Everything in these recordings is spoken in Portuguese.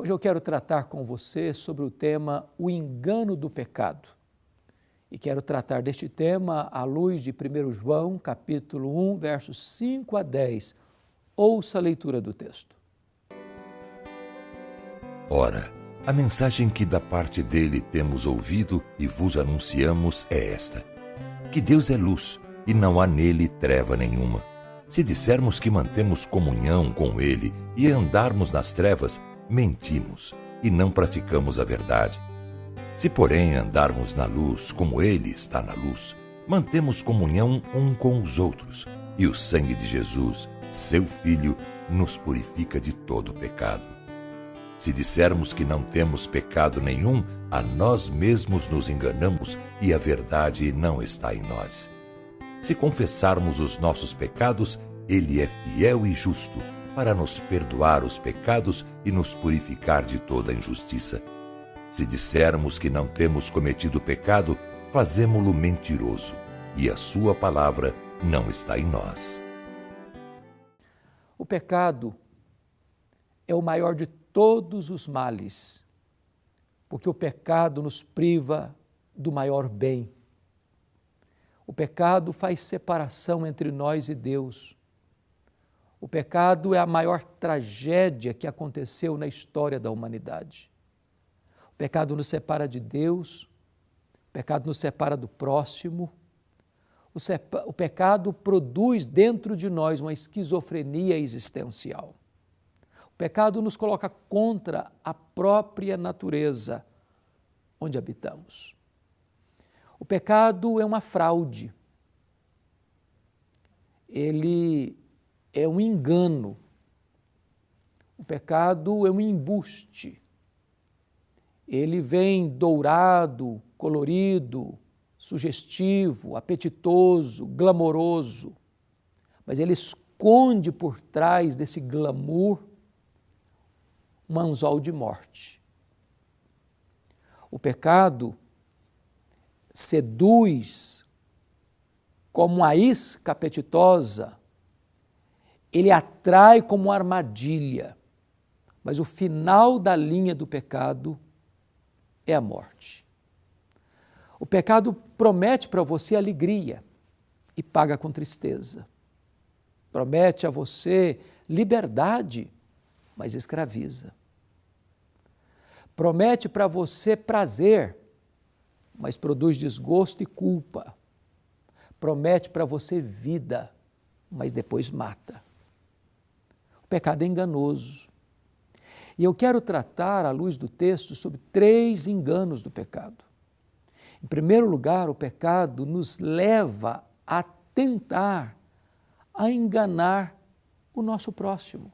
Hoje eu quero tratar com você sobre o tema o engano do pecado. E quero tratar deste tema à luz de 1 João, capítulo 1, versos 5 a 10. Ouça a leitura do texto. Ora, a mensagem que da parte dele temos ouvido e vos anunciamos é esta: que Deus é luz e não há nele treva nenhuma. Se dissermos que mantemos comunhão com ele e andarmos nas trevas, mentimos e não praticamos a verdade. Se, porém, andarmos na luz como ele está na luz, mantemos comunhão um com os outros, e o sangue de Jesus, seu Filho, nos purifica de todo pecado. Se dissermos que não temos pecado nenhum, a nós mesmos nos enganamos e a verdade não está em nós. Se confessarmos os nossos pecados, ele é fiel e justo para nos perdoar os pecados e nos purificar de toda injustiça. Se dissermos que não temos cometido pecado, fazemo-lo mentiroso, e a sua palavra não está em nós. O pecado é o maior de todos os males, porque o pecado nos priva do maior bem. O pecado faz separação entre nós e Deus. O pecado é a maior tragédia que aconteceu na história da humanidade. O pecado nos separa de Deus, o pecado nos separa do próximo, o pecado produz dentro de nós uma esquizofrenia existencial. O pecado nos coloca contra a própria natureza onde habitamos. O pecado é uma fraude. Ele é um engano. O pecado é um embuste. Ele vem dourado, colorido, sugestivo, apetitoso, glamouroso, mas ele esconde por trás desse glamour um anzol de morte. O pecado seduz como uma isca apetitosa, ele atrai como uma armadilha, mas o final da linha do pecado é a morte. O pecado promete para você alegria e paga com tristeza. Promete a você liberdade, mas escraviza. Promete para você prazer, mas produz desgosto e culpa. Promete para você vida, mas depois mata. O pecado é enganoso. E eu quero tratar, à luz do texto, sobre 3 enganos do pecado. Em primeiro lugar, o pecado nos leva a tentar, a enganar o nosso próximo.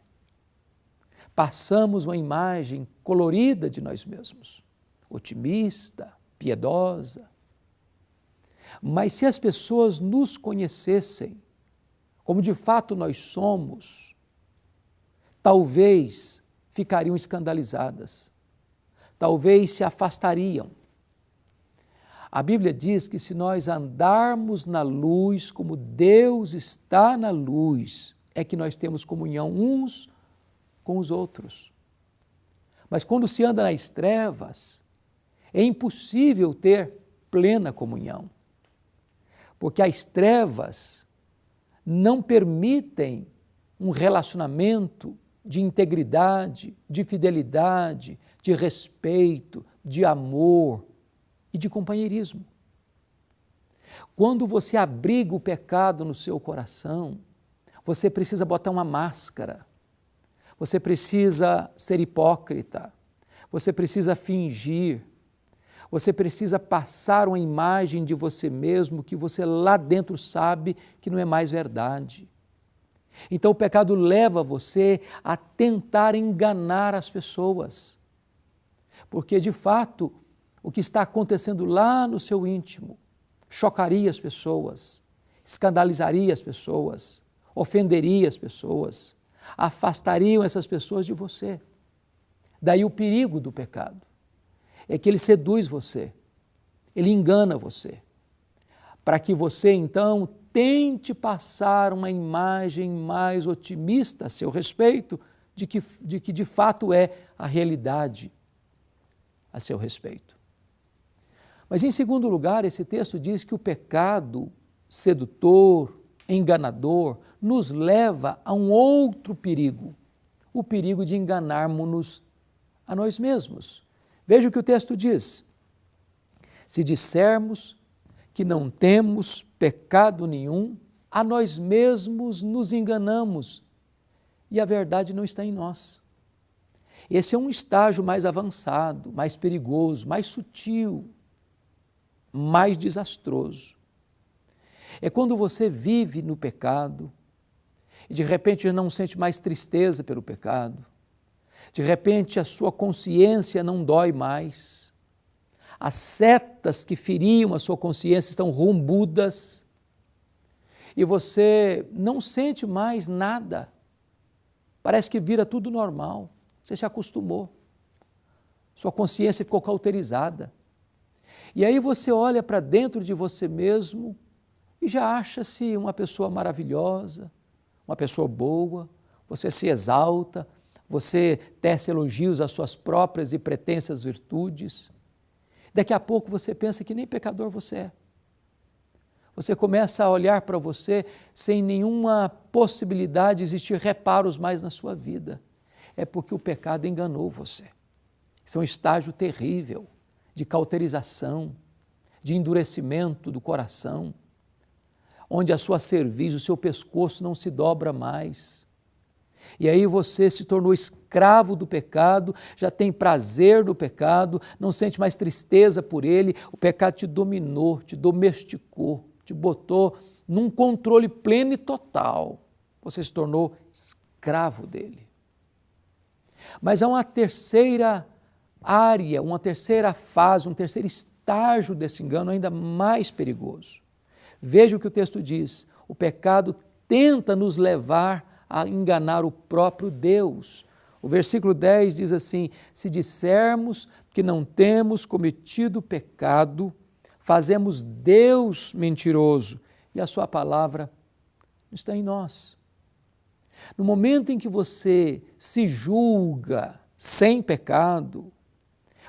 Passamos uma imagem colorida de nós mesmos, otimista, piedosa. Mas se as pessoas nos conhecessem como de fato nós somos, talvez ficariam escandalizadas, talvez se afastariam. A Bíblia diz que se nós andarmos na luz como Deus está na luz, é que nós temos comunhão uns com os outros. Mas quando se anda nas trevas, é impossível ter plena comunhão, porque as trevas não permitem um relacionamento de integridade, de fidelidade, de respeito, de amor e de companheirismo. Quando você abriga o pecado no seu coração, você precisa botar uma máscara, você precisa ser hipócrita, você precisa fingir, você precisa passar uma imagem de você mesmo que você lá dentro sabe que não é mais verdade. Então o pecado leva você a tentar enganar as pessoas, porque de fato o que está acontecendo lá no seu íntimo chocaria as pessoas, escandalizaria as pessoas, ofenderia as pessoas, afastariam essas pessoas de você. Daí o perigo do pecado, é que ele seduz você, ele engana você, para que você então tente passar uma imagem mais otimista a seu respeito de que de fato é a realidade a seu respeito. Mas em segundo lugar, esse texto diz que o pecado sedutor, enganador, nos leva a um outro perigo, o perigo de enganarmos-nos a nós mesmos. Veja o que o texto diz: se dissermos que não temos pecado nenhum, a nós mesmos nos enganamos e a verdade não está em nós. Esse é um estágio mais avançado, mais perigoso, mais sutil, mais desastroso. É quando você vive no pecado e de repente não sente mais tristeza pelo pecado, de repente a sua consciência não dói mais, as setas que feriam a sua consciência estão rombudas e você não sente mais nada, parece que vira tudo normal, você se acostumou, sua consciência ficou cauterizada. E aí você olha para dentro de você mesmo e já acha-se uma pessoa maravilhosa, uma pessoa boa, você se exalta, você tece elogios às suas próprias e pretensas virtudes. Daqui a pouco você pensa que nem pecador você é. Você começa a olhar para você sem nenhuma possibilidade de existir reparos mais na sua vida. É porque o pecado enganou você. Isso é um estágio terrível de cauterização, de endurecimento do coração, onde a sua cerviz, o seu pescoço não se dobra mais. E aí você se tornou escravo do pecado, já tem prazer no pecado, não sente mais tristeza por ele, o pecado te dominou, te domesticou, te botou num controle pleno e total. Você se tornou escravo dele. Mas há uma terceira área, uma terceira fase, um terceiro estágio desse engano ainda mais perigoso. Veja o que o texto diz: o pecado tenta nos levar a enganar o próprio Deus. O versículo 10 diz assim: se dissermos que não temos cometido pecado, fazemos Deus mentiroso e a sua palavra não está em nós. No momento em que você se julga sem pecado,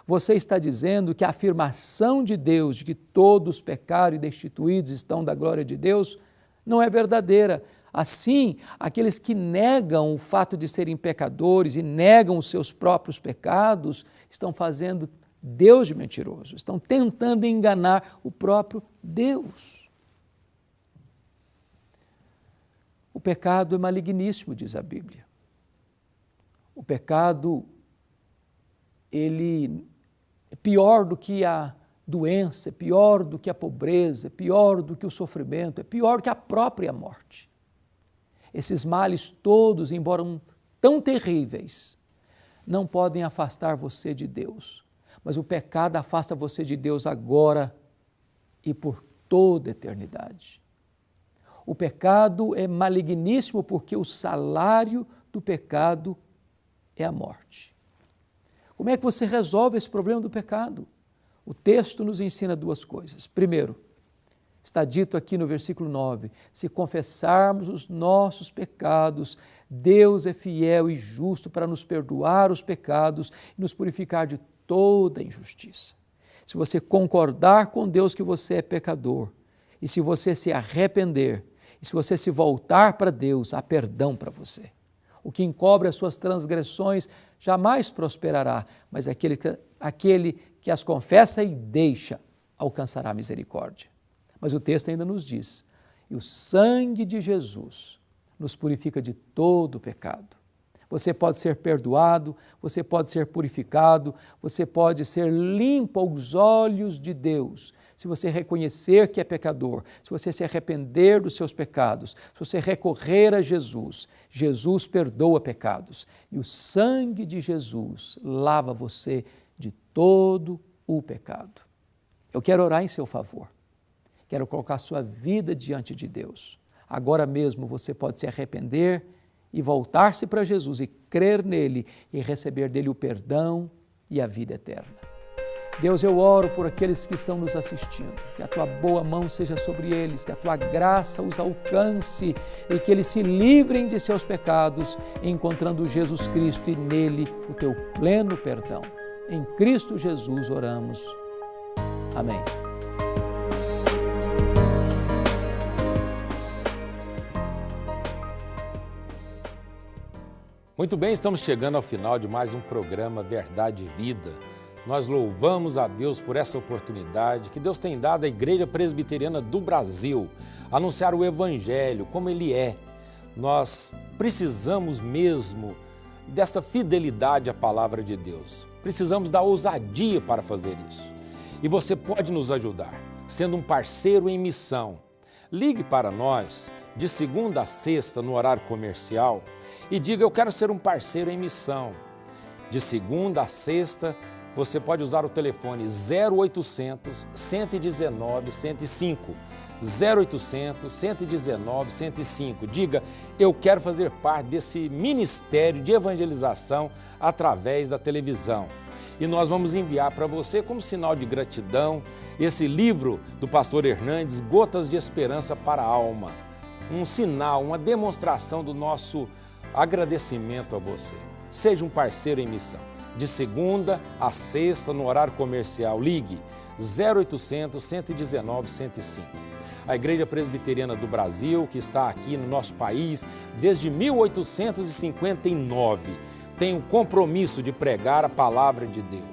você está dizendo que a afirmação de Deus de que todos pecaram e destituídos estão da glória de Deus não é verdadeira. Assim, aqueles que negam o fato de serem pecadores e negam os seus próprios pecados estão fazendo Deus de mentiroso, estão tentando enganar o próprio Deus. O pecado é maligníssimo, diz a Bíblia. O pecado, ele é pior do que a doença, é pior do que a pobreza, é pior do que o sofrimento, é pior do que a própria morte. Esses males todos, embora tão terríveis, não podem afastar você de Deus. Mas o pecado afasta você de Deus agora e por toda a eternidade. O pecado é maligníssimo porque o salário do pecado é a morte. Como é que você resolve esse problema do pecado? O texto nos ensina duas coisas. Primeiro, está dito aqui no versículo 9, se confessarmos os nossos pecados, Deus é fiel e justo para nos perdoar os pecados e nos purificar de toda injustiça. Se você concordar com Deus que você é pecador, e se você se arrepender, e se você se voltar para Deus, há perdão para você. O que encobre as suas transgressões jamais prosperará, mas aquele que as confessa e deixa alcançará misericórdia. Mas o texto ainda nos diz, e o sangue de Jesus nos purifica de todo o pecado. Você pode ser perdoado, você pode ser purificado, você pode ser limpo aos olhos de Deus, se você reconhecer que é pecador, se você se arrepender dos seus pecados, se você recorrer a Jesus, Jesus perdoa pecados e o sangue de Jesus lava você de todo o pecado. Eu quero orar em seu favor, quero colocar sua vida diante de Deus. Agora mesmo você pode se arrepender e voltar-se para Jesus e crer nele e receber dele o perdão e a vida eterna. Deus, eu oro por aqueles que estão nos assistindo, que a Tua boa mão seja sobre eles, que a Tua graça os alcance e que eles se livrem de seus pecados, encontrando Jesus Cristo e nele o Teu pleno perdão. Em Cristo Jesus oramos. Amém. Muito bem, estamos chegando ao final de mais um programa Verdade e Vida. Nós louvamos a Deus por essa oportunidade que Deus tem dado à Igreja Presbiteriana do Brasil, anunciar o Evangelho como ele é. Nós precisamos mesmo desta fidelidade à palavra de Deus. Precisamos da ousadia para fazer isso. E você pode nos ajudar, sendo um parceiro em missão. Ligue para nós de segunda a sexta no horário comercial e diga: eu quero ser um parceiro em missão. De segunda a sexta, você pode usar o telefone 0800 119 105. 0800 119 105. Diga: eu quero fazer parte desse ministério de evangelização através da televisão. E nós vamos enviar para você, como sinal de gratidão, esse livro do pastor Hernandes, Gotas de Esperança para a Alma. Um sinal, uma demonstração do nosso agradecimento a você. Seja um parceiro em missão. De segunda a sexta, no horário comercial, ligue 0800 119 105. A Igreja Presbiteriana do Brasil, que está aqui no nosso país desde 1859, tem o compromisso de pregar a palavra de Deus.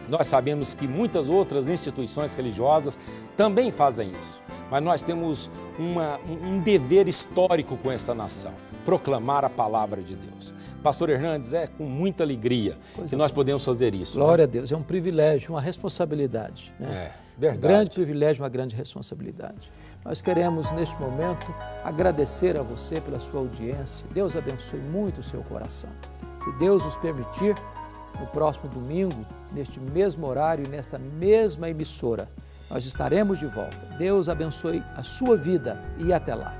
Nós sabemos que muitas outras instituições religiosas também fazem isso, mas nós temos um dever histórico com essa nação, proclamar a palavra de Deus. Pastor Hernandes, é com muita alegria que nós podemos fazer isso. Glória a Deus, é um privilégio, uma responsabilidade. Né? Verdade. Um grande privilégio, uma grande responsabilidade. Nós queremos, neste momento, agradecer a você pela sua audiência. Deus abençoe muito o seu coração. Se Deus nos permitir, no próximo domingo, neste mesmo horário e nesta mesma emissora, nós estaremos de volta. Deus abençoe a sua vida e até lá.